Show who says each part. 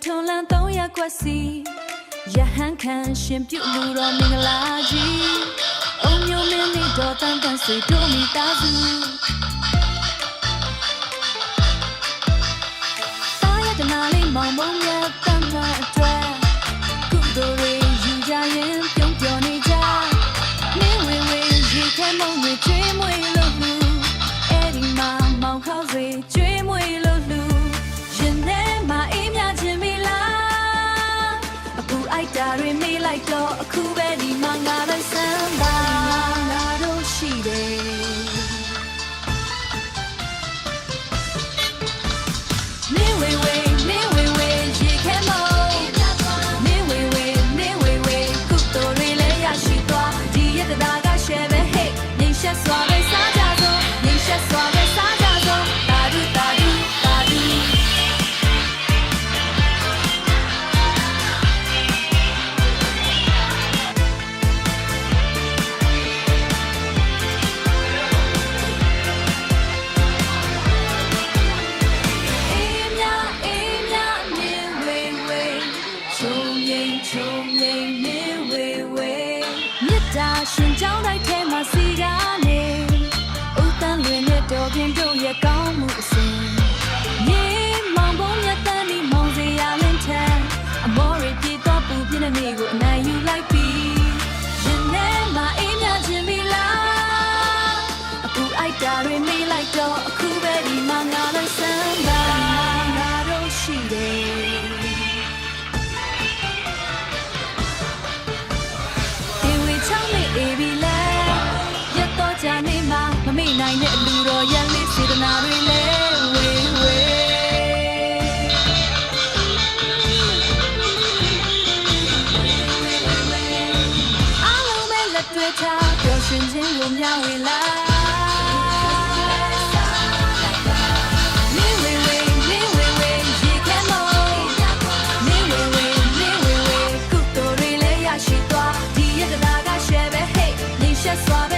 Speaker 1: ထုံလန်း3ရက်ကွက်စီရဟန်းခံရှင်ပြုလူတော်မင်္ဂလာကြီးအုံမျိုးမင်းလေးတော်တန်တန်ဆွေတို့မိသားစုတာရတနာလေးမောင်မုံမြတ်တမ်းမှအတွက်ကုသိုလ်တွေယူကြရင်ပြုံးပြောနေကြမင်းဝေဝေရေခဲမုံတွေကျွေးမွေးလို့လူအဲ့ဒီမှာမောင်ခေါက်တွေကျွေးမွေးလို့လူရင်ထဲမှာအေးမြခြင်းမိလားအခုအိုက်တာတွေမေးလိုက်တော့အခုပဲဒီမှာငါလိုက်စမ်းပါငါတို့ရှိတယ်မင်းဝေဝေမင်းဝေဝေရေခဲမုံမင်းဝေဝေမင်းဝေဝေကုသိုလ်တွေလည်းရရှိသွားဒီရတနာကရှယ်ပဲဟဲ့ငိမ့်ဆက်စွာပဲစားကြစို့ငိမ့်ဆက်စွာပဲစားကြစို့တာဒူတာဒူတာဒူချုံငိမ့်နေဝေဝေမြတ်တာရှင်ကြောင်းတိုင်းထဲမှာစီကနေဥတန်းလွင်နဲ့တော်ပြင်းတို့ရဲ့ကောင်းမှုအစဉ်မြေမောင်ပုံးမြတ်တန်းဒီမောင်စရာလင်းထန်အမော်ရီပြေတော့ပူပြင်းတဲ့မိကိုအနိုင်ယူလိုက်ပြီးရင်ထဲမှာအေးမြခြင်းပြီလားအခုအိုက်တာတွေမေးလိုက်တော့အခုပဲဒီမှာငါလိုက်စမ်းပါငါတို့ရှိတယ်မမေ့နိုင်တဲ့လူတော်ရန်လေးစေတနာတွေလဲဝေဝေအားလုံးပဲလက်တွေ့ထားပျော်ရွှင်ခြင်းကိုမျှဝေလိုက်မင်းဝေဝေမင်းဝေဝေရေခဲမုံမင်းဝေဝေမင်းဝေဝေကုသိုလ်တွေလဲရရှိသွားဒီရတနာကရှယ်ပဲဟဲ့နေရှက်စွာပဲ